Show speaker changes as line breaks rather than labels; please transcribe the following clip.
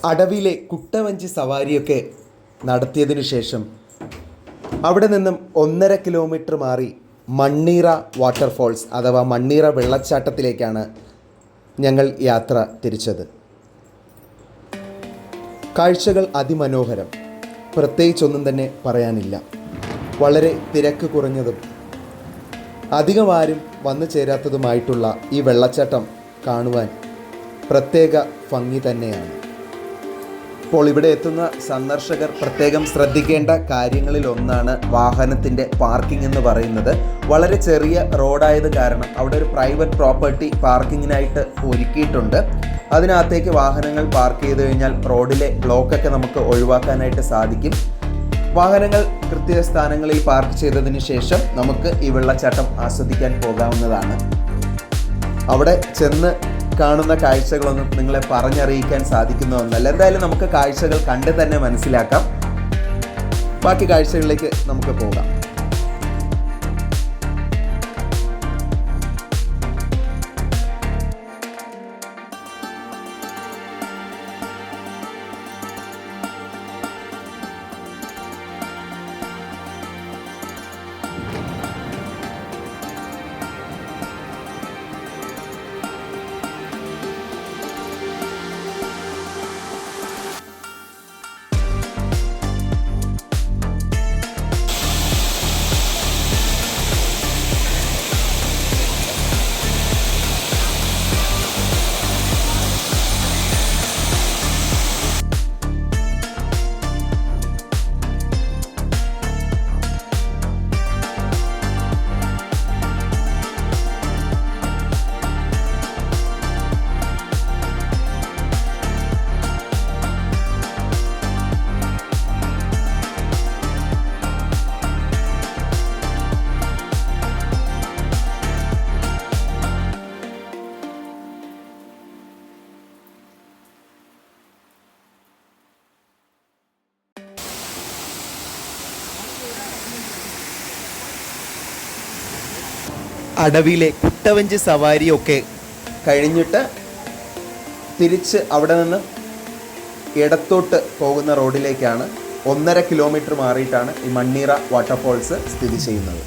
അടവിലെ കുട്ടവഞ്ചി സവാരിയൊക്കെ നടത്തിയതിനു ശേഷം അവിടെ നിന്നും 1.5 കിലോമീറ്റർ മാറി മണ്ണീറ വാട്ടർഫോൾസ് അഥവാ മണ്ണീറ വെള്ളച്ചാട്ടത്തിലേക്കാണ് ഞങ്ങൾ യാത്ര തിരിച്ചത്. കാഴ്ചകൾ അതിമനോഹരം, പ്രത്യേകിച്ചൊന്നും തന്നെ പറയാനില്ല. വളരെ തിരക്ക് കുറഞ്ഞതും അധികം ആരും വന്നു ചേരാത്തതുമായിട്ടുള്ള ഈ വെള്ളച്ചാട്ടം കാണുവാൻ പ്രത്യേക ഭംഗി തന്നെയാണ്. ഇപ്പോൾ ഇവിടെ എത്തുന്ന സന്ദർശകർ പ്രത്യേകം ശ്രദ്ധിക്കേണ്ട കാര്യങ്ങളിലൊന്നാണ് വാഹനത്തിൻ്റെ പാർക്കിംഗ് എന്ന് പറയുന്നത്. വളരെ ചെറിയ റോഡായത് കാരണം അവിടെ ഒരു പ്രൈവറ്റ് പ്രോപ്പർട്ടി പാർക്കിങ്ങിനായിട്ട് ഒരുക്കിയിട്ടുണ്ട്. അതിനകത്തേക്ക് വാഹനങ്ങൾ പാർക്ക് ചെയ്ത് കഴിഞ്ഞാൽ റോഡിലെ ബ്ലോക്കൊക്കെ നമുക്ക് ഒഴിവാക്കാനായിട്ട് സാധിക്കും. വാഹനങ്ങൾ കൃത്യസ്ഥാനങ്ങളിൽ പാർക്ക് ചെയ്തതിന് ശേഷം നമുക്ക് ഈ വെള്ളച്ചാട്ടം ആസ്വദിക്കാൻ പോകാവുന്നതാണ്. അവിടെ ചെന്ന് കാണുന്ന കാഴ്ചകളൊന്നും നിങ്ങളെ പറഞ്ഞറിയിക്കാൻ സാധിക്കുന്ന ഒന്നല്ല. എന്തായാലും നമുക്ക് കാഴ്ചകൾ കണ്ട് തന്നെ മനസ്സിലാക്കാം. ബാക്കി കാഴ്ചകളിലേക്ക് നമുക്ക് പോകാം. അടവിലെ കുട്ടവഞ്ചി സവാരിയൊക്കെ കഴിഞ്ഞിട്ട് തിരിച്ച് അവിടെ നിന്ന് ഇടത്തോട്ട് പോകുന്ന റോഡിലേക്കാണ്. 1.5 കിലോമീറ്റർ മാറിയിട്ടാണ് ഈ മണ്ണീറ വാട്ടർഫോൾസ് സ്ഥിതി ചെയ്യുന്നത്.